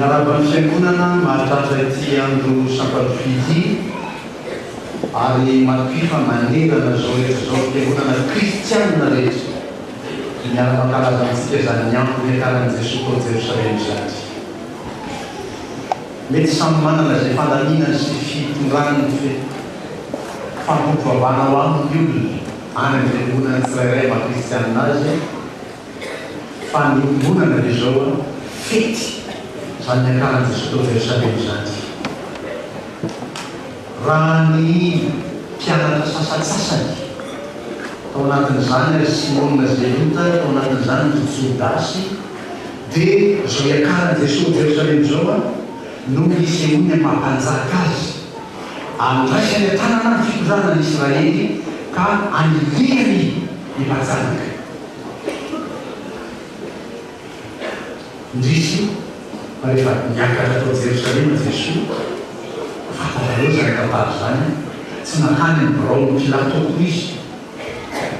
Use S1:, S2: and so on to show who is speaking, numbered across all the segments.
S1: Miarabany fiangonana mahatratra ity andro sampatofidy ary matoifa manerana zao rehetra zao fiangonana kristianina rehetra miaramankalazansika zany antony akaran'i Jesosy tao Jerosalema zany. Mety samy manana zay fandaminana sy fitondranany fampotoavana ho aminy olona any amin'ny fiangonana tsirairay makristianina azy fa ny fiangonana le zao fety zany akaran'i Jesosy tao Jerosalema zany. Raha ny mpianatra sasatsasany tao anatin'izany ary Simona Zelota, tao anatin'izany Jodasy, dia zao iakaran'i Jesosy Jerosalema zao no misy ony mampanjaka azy andraisany tanana ny fitondrana Israely ka anilehany ny mpanjanaka. Indrisy rehefa niakatra tao Jerosalema Jesosy fatareo zany tantara zany tsy nakany ny birao ny Pilato ko izy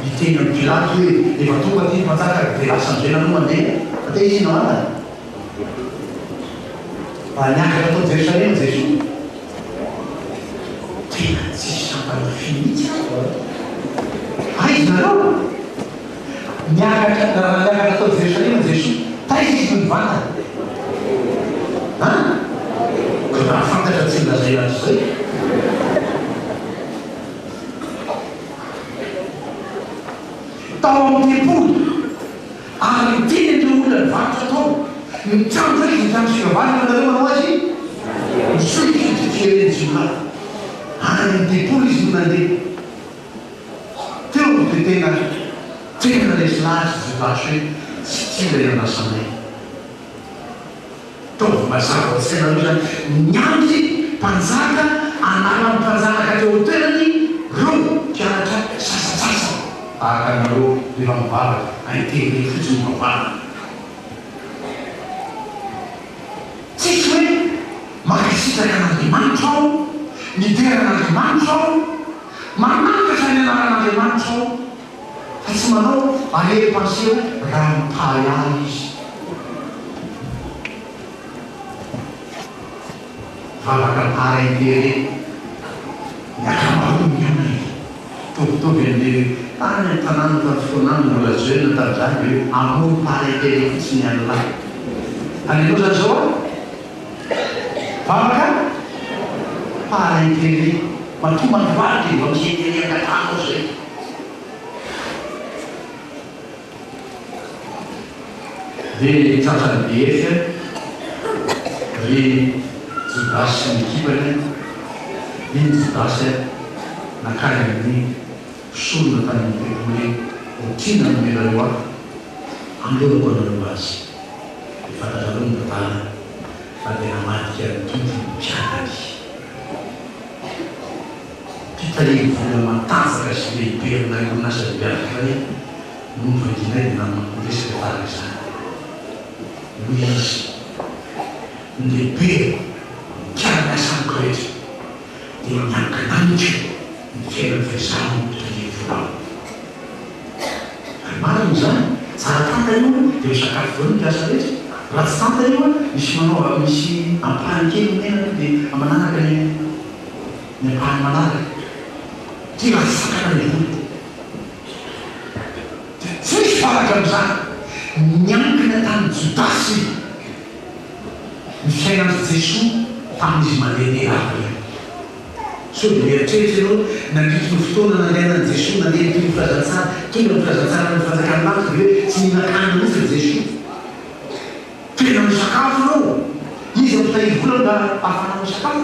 S1: iteny amin'ny Pilato hoe efa tonga ty mpanjaka dia lasa amizena no mandeha fa te izy nahalany raha niakatra tao Jerosalema Jesosy tena tsisy sampanofi mihitsy aizy nareo niakatra tao Jerosalema Jesosy taiza izy no mivantana raha fantatra tsy milazay azy zay tao amin'ny tempolo ary teny ny olona nivarotra tao mitrano zay izy trano fikavanana nareo manao azy misoikyfiereny jona any amin'ny tempolo izy no nandeha teo dia tena lesy lazy Jodasy hoe tsy tia ilay anasanay tao mazava tsenareo zany miandry mpanjaka anala mpanjanaka teo hotelany reo mpianatra sasatsasa tahaka nareo rehefa mivavaka aiteny fotsiny mivavaka tsisy hoe makasitraka an'Andriamanitra ao nideran'Andriamanitra ao manangatra ny anaran'Andriamanitra ao fa tsy manao arery pensé raha mipaly ahy izy valaka mpara intery miakamaromy amy tovitovy an'le any tanàna tafotonany nolajoena tamin'izany hoe amory mpara intery fotsiny an'lahy alelo zany zao valaka mpara intery matomba ny valy mba misy intery angatano zay dia tsatsany BF ry Jodasy mikibany iny Jodasy nakany amin'ny solona tany amin'ny otrina no melareo aho andolako anareo azy fantarareo ny tantara fa dia namatika ny tompo mpianany mpitahiry vola matanjaka sy lehibe aminareo orinasa lehibe fa hoe novadinay dia namakoresaka taraka zany no izy ny lehibe kianasany rehetra dia miankananitra ny fiainany fiasany mpitahiry volao ary marina zany tsara tantana io dia misakafo voany mpiasa rehetra raha tsy tantana io misy manao misy ampahany kely menana dia amanaraka ny ampahany manaraka ty raha tsy sakana ny voly tsy misy faraka am'izany miankina tany Jodasy ny fiainany Jesosy tamin'izy mandehandeha raha io so dia mieritreritra ianao nandritry ny fotoana nandehanan'i Jesosy nandeha ny filazantsara tonga ny filazantsara ny fanjakany lanitra dia hoe tsy mihinan-kany mihitsy ny Jesosy tena misakafo anao izy ampitahiry vola mba ahafanao misakafo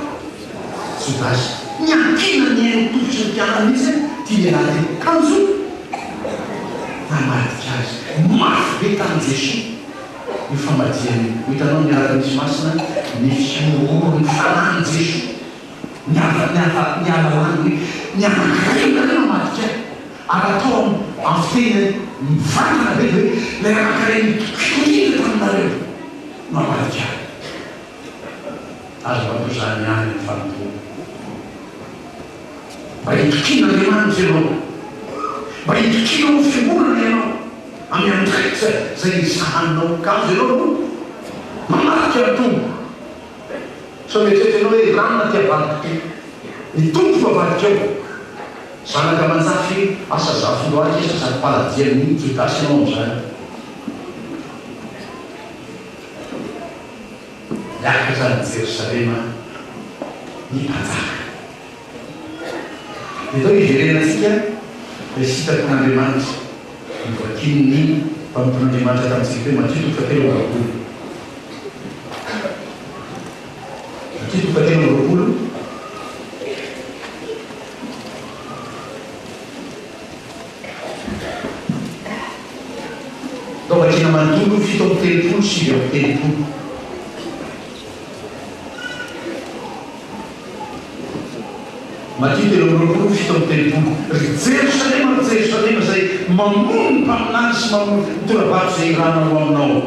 S1: Jodasy miankina ny aino tovotry ny mpianany mihitsy tia lehilahy ty kanjo namadika azy mafy be tamin'i Jesosy io famadiany hitanao miaraka misy masina ny fiororo ny fanany Jesosy nialalany hoe nianakaina le mamadika ary atao amin'ny fiteny mivantana be hoe le anakainy fikorina taminareo mamadika azo vampozany any ny fanompo mba hitokina Andriamanitra ianao mba hitokina ny fiangonana ianao amin'ny andraikitra zay sahaninao kazo ianao mamadika tombo so mietreritra anao hoe ranona ty avadika ny tompo avadika ao zanaka manjafy asa zafoloaky sasady paladian'ny kitasy anao am'zany miaraka zany Jerosalema ny mpanjaka itao iverenatsika le sitakon'Andriamanitra nivakin'ny mpampon'Andriamanitra tamintsika hoe Matthieu 7:20 Matthieu 7:20 vakina manontolo 7:30 7:30 Matthieu 7:30 Jerosalema zay mamono mpaminany sy mamono torabato zay ranao aminao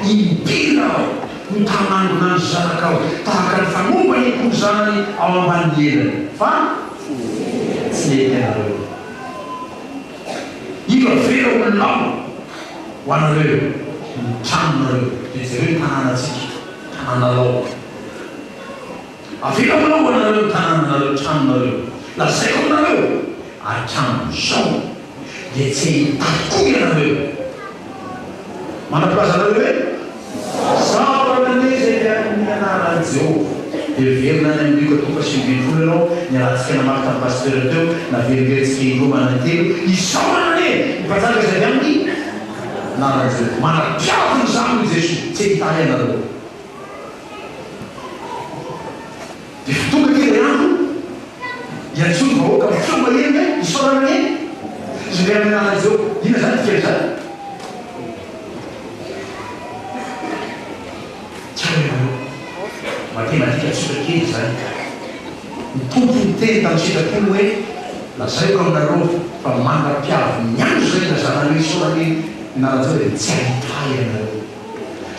S1: impirao no tamangonany zanakao tahaka ny fanomba ny akoho zanany ao ambany elany fa tsy nety anareo io avera olonao ho anareo tranonareo dia jereo tanànatsika tanànalao avela olao ho anareo tanànanareo tranonareo lazaiko aminareo atrano zao dia tsy hitakoy anareo manaplaza anareo hoe saoranane zay amin'ny anarany Jehovah dia verina any amin'ny toka 7:20 ianao niarahantsika namaky tamin'ny pasteur teo naveriveritsika indroa manantelo isaoranane mipataka zay amin'ny anarany Jehovah manapiaviny zany Jesosy tsy hitany anareo dia tonga ty ray andro iantsony vahoaka mifomba eny isaoranane zay amin'ny anarany Jehovah ina zany tikely zany matematika tsotra kely zany mitompo ny teny tamin'ny sitrapolo hoe lazaiko aminareo fa manam-piavy miandro zay lazanareo isaorany naranjao dia tsy ahitay anareo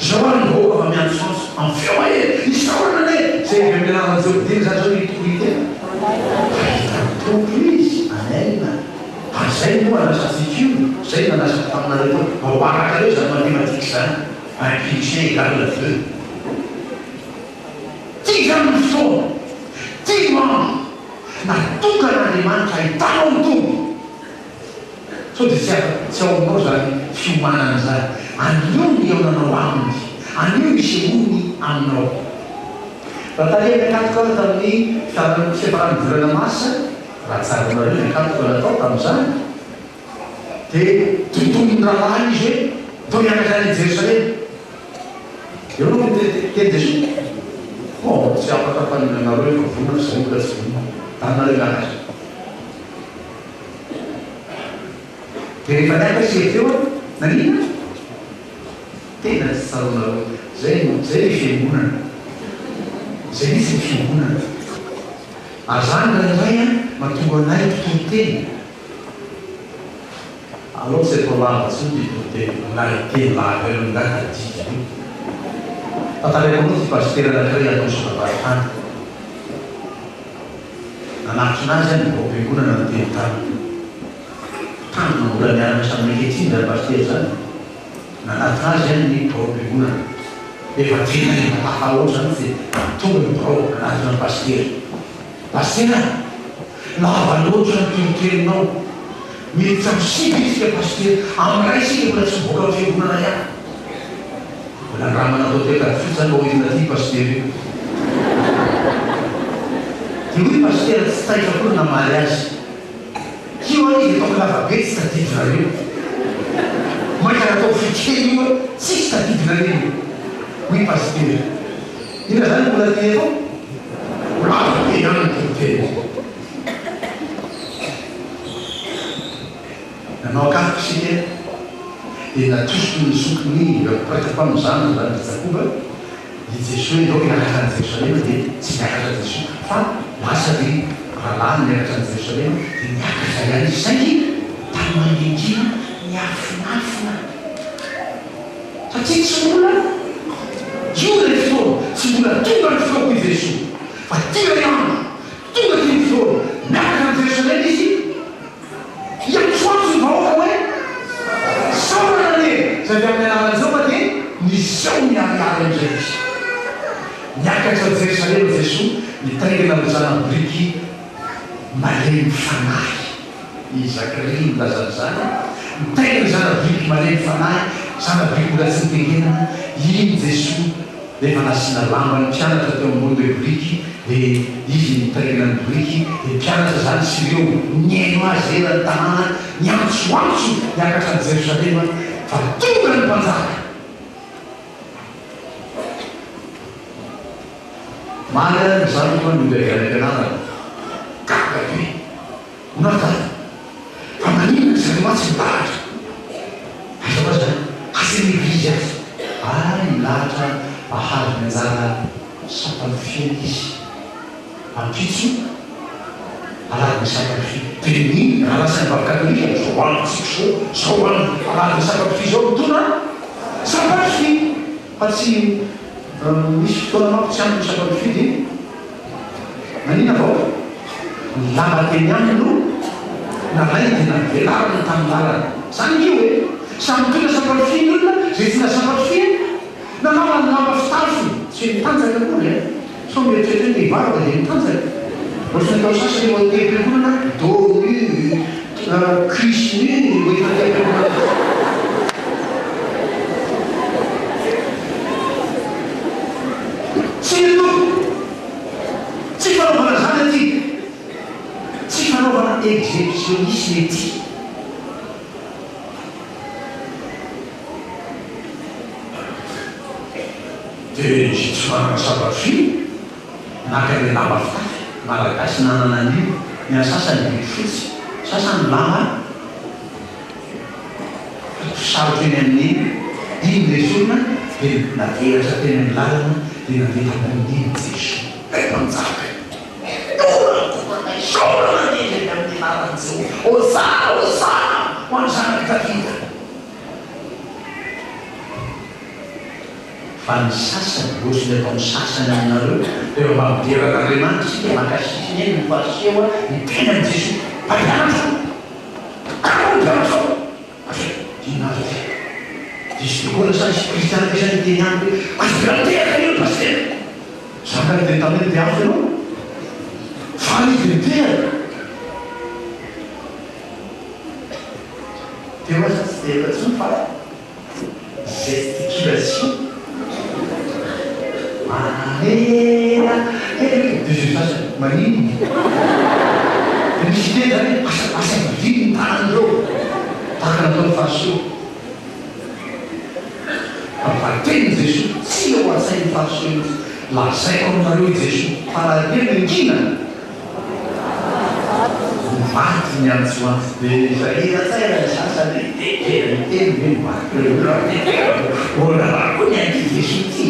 S1: zao ary vahoaka fa miandro sanso amin'ny feo e isaoranane zay avy amin'ny anaranjao diny zany zao hitokitena ahitatompo izy anaina fa zay moa anasantsika io zay nanasako taminareo to mahoarakareo zany matematika zany impulsion égale la feu zany ny fotoana tia mandro natokan'Andriamanitra ahitanao ny tombo so dia tsy ao aminao zany fiomanana zany anio ny eonanao aminy anio misy ony aminao raha taliany akatoka tamin'ny fiafarany volana masa raha tsara nareo akatoka natao tamin'izany dia tontolony rahalahy izy hoe to mianatra any Jerosalema eo anao teny Jesosy tsy afaka faninanareo fa vonana sy vola tsy vonana tanareo mianatra dia rehefa niaka sy teo nanina tena tsy tsaronareo zay ny fiangonana zay misy ny fiangonana azany rairay mahatonga anay totonteny aloha tsy atao lava tsy ny totonteny nariteny lava eo ngatadika tatareko ty pasteur anankiray atao sokabaritany nanatitra anazy any mbaompiangonana ny teny tany mbola miarana samy miketriny zany pasteur zany nanatitra azy any ny mbaompiangonana efa tena matafaoatra zany fa tonga ny bao anatitra ny pasteur lava loatra ny tonoteninao mety amsika isika pasteur amiray sika mbola tsy miboaka ny fiangonana ihany raha manatao teka fotsany oizina ty pasteur io dia hoe pasteur tsy taitakoa namaly azy tio a izy ataoko lavabe tsy tadidinareo maika natao fikely io tsisy tadidinareo hoe pasteur ina zany mbola ty atao lavabe ihany ny tonteny nanao akafiko sika dia natosiko ny sokony pratika amin'izany zany Jakoba dia Jesosy hoe ndao miakatra ny Jerosalema dia tsy miakatra Jesosy fa lasa dia rahalahy miakatra ny Jerosalema dia miakatra ihany izy saingy tany manengina miafinafina satria tsy mbola io le fotoana tsy mbola tonga ny fotoako i Jesosy fa tia ihany tonga ty ny fotoana miakatra ny Jerosalema izy iamsoantso ny vahoaka hoe saoranane zay amin'ny anaran'izao fa dia nisao miariary am'izay izy miaka niakatra Jerosalema Jesosy nitaingana ny zanabriky malemy fanahy i Zakaria milazany zany nitaingana ny zanabriky malemy fanahy zanabriky mbola tsy nitengenana iny Jesosy rehefa nasina lamba ny mpianatra teo ambony le briky dia izy nitaingana ny briky dia mpianatra zany sy ireo niaino azy elany tanàna niantsoantso niakatra ny Jerosalema fa tonga ny mpanjaka mana zany koa nondeaganampianarana kakabe unataka fa manino kusema tsy milahatra aza zany asy neglizy milahatra ahary ny anjara sapany fiana izy ampitso alady ny sapany fi teniny alasany bavakatolika zao any tsiko zao any alady ny sapany fi zao mitona sapany fi fa tsy misy fotoana manko tsy ampy ny sapany fi de manina avao lamba teny aminy no nalay tena velariny tamin'ny lalana zany io hoe samy tona sapany fi ny olona zay tina sapany fi nanao ny lamba fitafy tsy mitanjaka koa le so mieritreritra ny vava dia mitanjaka ohatrany atao sasany eo antepelonana donu krisnu oetatepelonana tsy loko tsy fanaovana zany aty tsy fanaovana exécutionnisme ty dia sy tsy manana sabatry naka ny lamba fitafy malagasy nanana an'io ny sasany biby fotsy sasany lamba sarotry eny amin'iny iny le solona dia nateratra teny amin'ny lalana dia nandeha tamin'iny Jesosy manjaka sorana neny amin'ny lalana zao oza ho any zanaky Davida fa ny sasany ohatrany ataony sasany aminareo eo mampideran'Andriamanitra dia makasisiny eny nyfasehoa ny tena ny Jesosy mpampianatra karampianatra dinazy Jesosy koa sany sy kristiana ty zany teny any hoe azoranteraka io pasitera zakany dia tameny dia afo ianao fa nidentera teo aza tsy defatsony fa gesticulation manera Jesosy sasany manino dia misy teny zany asa vidiny ny tanan'ireo tahaka nataony fahasoa avateny Jesosy tsy eo asainy fahasoa izy lazaiko aminareo Jesosy farahely nkinana mivaty ny antsoantsy dia zaheratsara ny sasany teny hoe mivaty olaraha koa ny anty Jesosy ty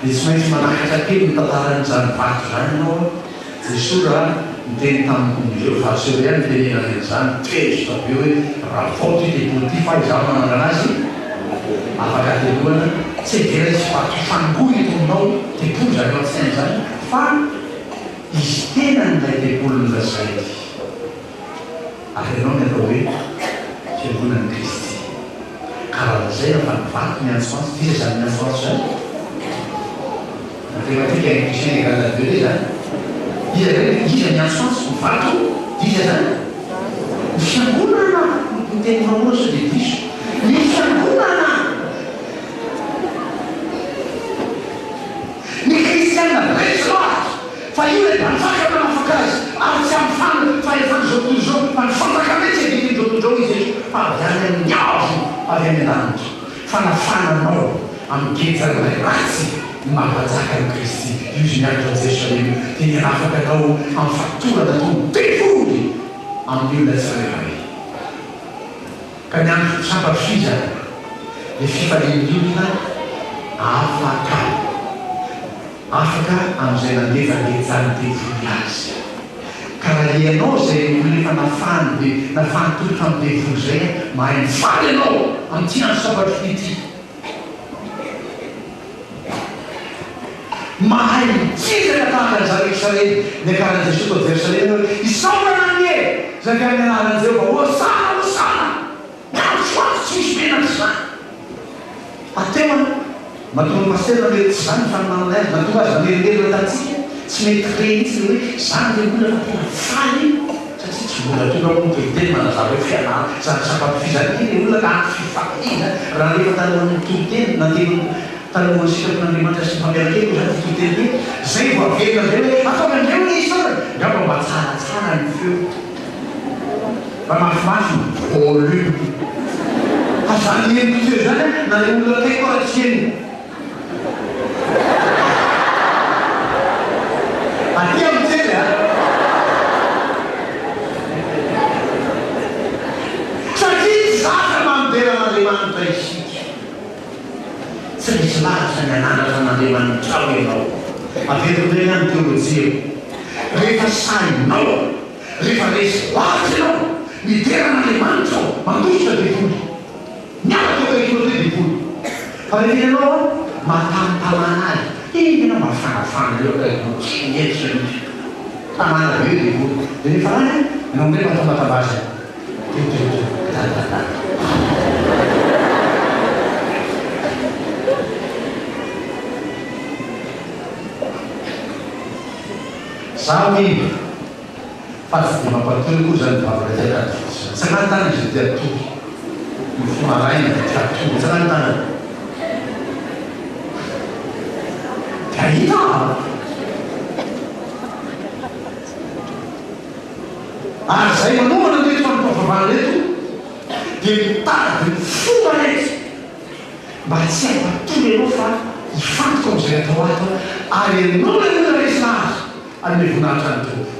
S1: dia tsy maintsy manakatra kely mitantarany zany vato zany anao Jesosy raha miteny tamin'ireo fahasoa ihany tenenany zany tezo tabe hoe raport ty politique fa izaho mananganazy afaka teloana tsy vera tsy vato fangoy tominao tepolo zany atsainy zany fa izy tena nylay tepolo ny lazay ary ianao ny atao hoe fiangonan'ny Kristy karaha zay raha fa nivato ny antsoantso diza zany ny antsoantso zany matematika inclusion égale à 2 zany iza ny antsoantso mivato diza zany ny fiangonana ny teny famoso dia diso ny fiangonana ny kristiana resoat fa io le mpanjaka manafaka azy ary tsy amifana fa efany zao toy zao fa ny fantaka mety editiny zao toy zao izy fa avy any amin'ny avo avy any an-danitra fa nafananao amin'ny gejany ratsy mampajaka ny Kristy io izy miaritra Jerosalema teny afaka atao amin'ny fatorana atao devoly amin'ny olona tsy reray ka ny andro sampafriza le fifalian'ny olona afaka amin'izay nandevangejany devoly azy ka raha ianao zay olona efa nafany dia nafany tolotra amin'ny devoly zay mahay mifaly ianao amin'ity andro sampafri ity mahay mitizaka tahaka an'zareo Israely ny akaran'i Jesosy tao Jerosalema isaorana anye zay amin'ny anaran'i Jehova hosana miantsoantso tsy misy menatra zany ateoany matonga masera mety tsy zany fanomanana azy natonga azy namerimberina tatsika tsy mety rehitsy hoe zany le olona fa tena faly satria tsy mbola tonga montoteny manazava hoe fianara sady sapampifizany le olona ka antyfifahina raha rehefa talohan'ny toteny nateny talohan'ny sikapon'andriamanitra sy mpamiarakely zany toteny zay vo averina zay hoe ataovy andreo le isana ngamba mba tsaratsara ny feo mba mafimafy volume azany entoteo zany na le olona teko aratsieny aty amitsely a satria zaka mamberan'andriamanitra isika tsy misy lahatra ny ananatra n'andriamanitra ao ianao averindreny any teolojia rehefa sainao rehefa resy lahatra ianao mideran'andriamanitra ao mandositra devoly miaratokaikolote devoly fa rehefa ianao matantamana azy ina mafanafana eo kainetsitra misy tamana be devoly de rehefa any ianao ndray matambatambazy zaho ino fa tsy de mampatory koa zany vavaratyaka tsy agnatana izy de atory mifomaraina de atory tsy agnatana de ahita ary zay manomana nreto fampavavana reto de mitady fomba reto mba tsy ampatory anao fa ifantoko am'zay atao ato ary anao le olona resina azy alle vonahitra ny tompy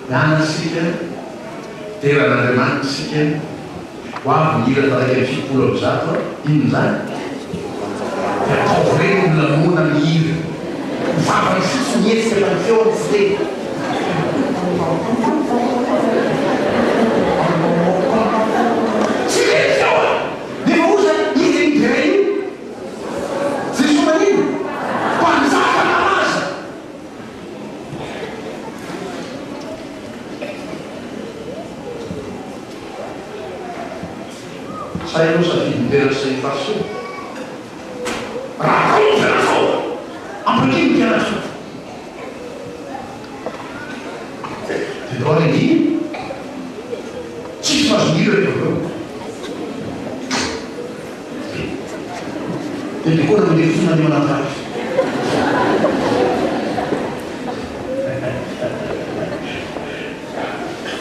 S1: mianasika teran'andriamanitra sika ho avy mihira taraiky amy fipolo am'zato ino zany de atao reny olamona mihira mivavany fotsi mietsika fa ny feo amitsy teny tsy mety feo a nefa oza izy mivera io panzaka malaza sainao safidy mivera say faso raha kao mivera fao ampakiny mpiana fo de doareny tsisy mazomira eo de mikona mile fona ny manatafy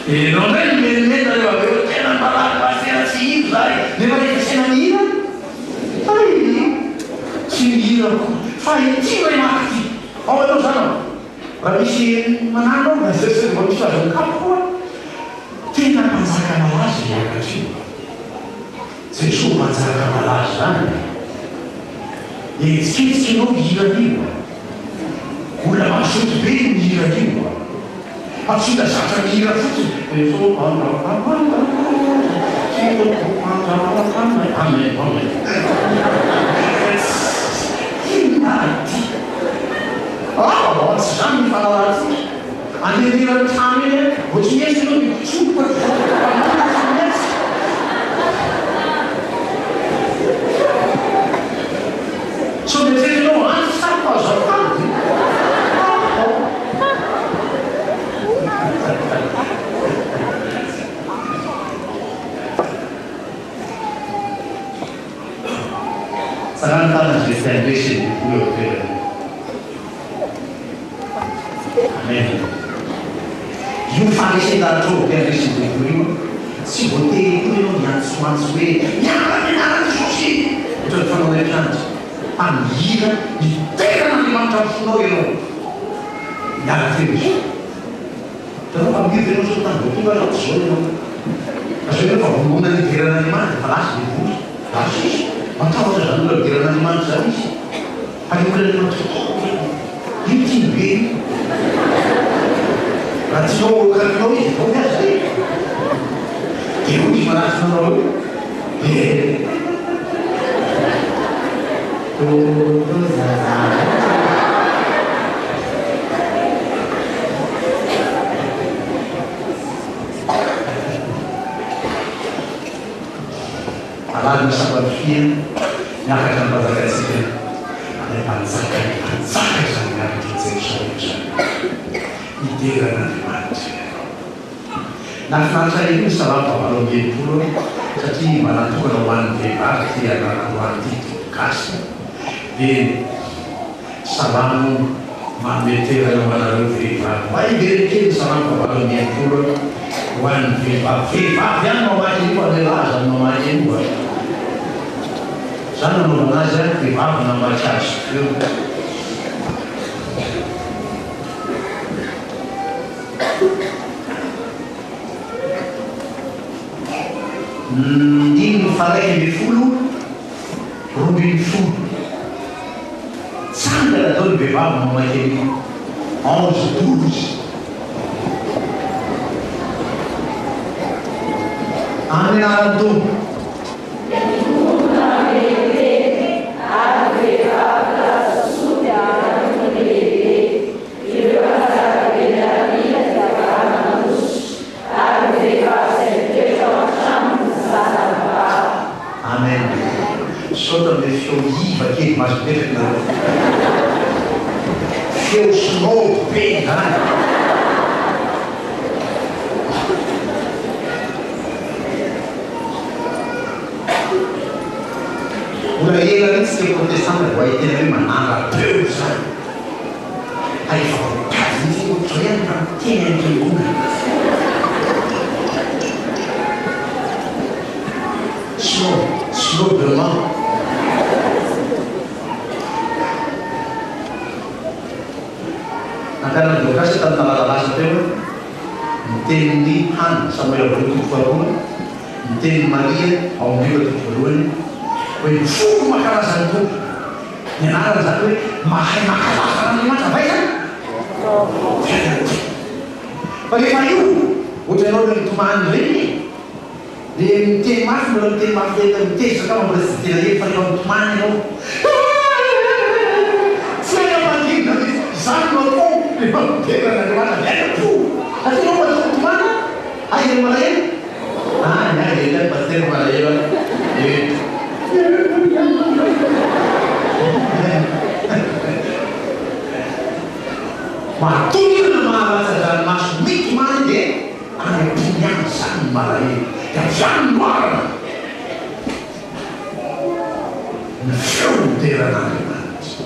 S1: enao ndray merimena reo aveo tena malaky basena tsy ino zay nefa rehefa sena mihira ay tsy mihira ko fa ity ray maky ao anao zany ao raha misy manano ao nasesy mba misy azony kapo koa tena manjaka malazy iakatry jesosy manjaka malazy zany etsiketsiky anao mihiran'io olona masoty be no mihiran'io atsonda zatra mihira fotsiny inaty tsy zany mifanaraty andemirany tamy iny vo tsy miesy anao mitsopa so metety anao any sapa azafady saran'ny tana zay fiandresiny devoly eo toerany amen io fanesendaratra eo fiandresiny devoly io tsy voatery koa ianao miantsoantso hoe miara-mianarany jesosy ohatra ny fanao ampianatra amihira miterana andriamanitra ny fonao ianao miara teo izy tanao fa mihira ianao so tany voatonga raha zao ianao fa so ianao fa vombona ny iveran'andriamanitra fa lasy devoly lasy izy matahotra zany olona miveran'andriamanitra zany izy fa ny olon'andriamanitra io tiany be raha tianao okarinao izy tao miazy zay de ho izy manaty nanao eo aladina sabafia miakatra mpanjakatsika any mpanjaka zany miaraka jesorehetra iteran'andriamanitra nafinaritra iny savavavalo ambinipolo satria mba natokana ho an'ny vehivavy ty anarandroany ty togasy dia salamo mameterana ho anareo vehivavy mba iverekely savavavalo ambinipolo ho an'ny vehivavy any mamaky io alelahy zany mamaky io zany nanaovana azy a vehivavy namaky azy eo iny faraiky amby folo rombiny folo tsangana atao ny vehivavy mamaky an'io 11-12 amin'ny anaran'ny tompo Soltanto feo iva kely maso betaka feo sinobo be zany ola ela mihitsy te protestanta vo ahitena hoe manara-peo zany aefa vokazy mihitsy otrany teny an'irengona snoblement nakarana dokasy tamin'ny malalasy teo mitenin'ny hana samuel voaloha faharoa mitenin'ny maria ao am'riva toko voalohany hoe foko makarazany tompo ny anarany zany hoe mahay makalaza n'andriamanitra vai zany fa rehefa io ohatra anao le mitomany reny dia miteny mafy mbola miteny mafy le mitezaka ka mbola tsy tena efa rehefa mitomany anao tsy amanina zany mako rehefa mitena n'andriamanitra miaina po satria anao mbola mitomany aizany malahelo miaely pasteur malahelo matonina mahalatsadranomaso mitomany dia anampiniany zany malahelo dia zany noarana ny feo teran'andriamanitra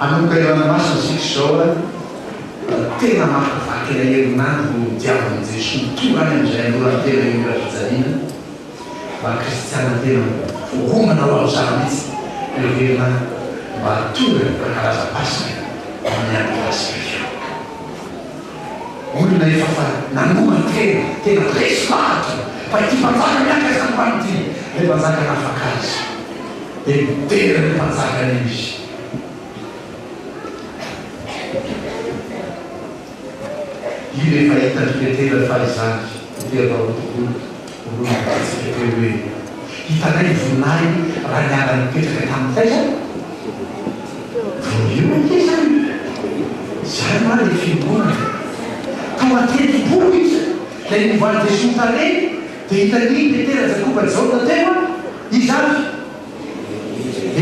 S1: anokarana masina sika zao tena mahafaky na herinandro no diavany jesosy tongany am'izay anorany tena irafijanina mba kristiana tena foromana ho ao zany mihitsy reverina mba tonga kakaraza pasika amin'ny andropasika olona efa fa nanomany tena resy lahatra fa ity mpanjaka miaka zany hoanyity le mpanjaka nafaka azy dia mitera ny mpanjakany izy io rehefa hitandriketera fa izany iteranotokoloolonatsika teo hoe hitanay vonay raha niala nipetraka tamin'izay zany voio ake zany zany ma le fimbonana tomatetiboky izy la nivoany jesosy tany dia hitany petera jakoba zao tatema izy avy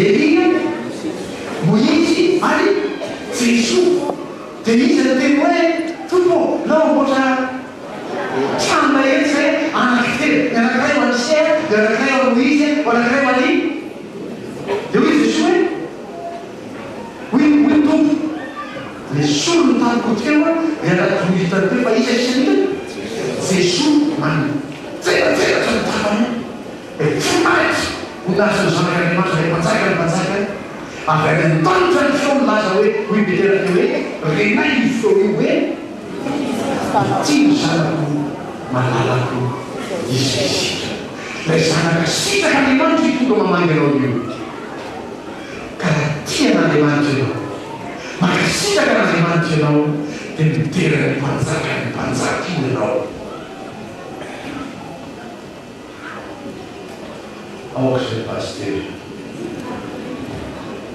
S1: elia moizy ary jesosy dia izy nateny hoe tompo nao mboatra trana ety zay anaky tena ny anakiray ho any sia dia anakiray ho any moizy ho anakiray ho any dia hoe jesosy hoe tompo le solony taniko teo dia anaky hitany teo fa izy isan'io jesosy tseratsera zany tapany fonaitra honasany zanak'andriamanitra le mpanjaka avy any an-tanitra ny feo milaza hoe hoy beteraka hoe renay ny feo io hoe tino zanako malalako izysika lay zanaka sitaka andriamanitra tonga mamangy anao io karaha tian'andriamanitra ianao makasitaka n'andriamanitra ianao dia miteraka ny mpanjaka io ianao aoka zay paster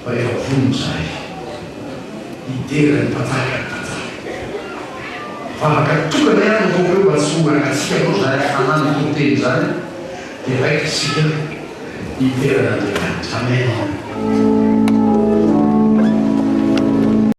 S1: fa efa vono zay itera ny mpanjaka ny mpanjaka afaka tokana ihany ataoko eo mba tsy hoanatsika aloha zany anany toteny zany dia raikitsika iterana andriamanitra amen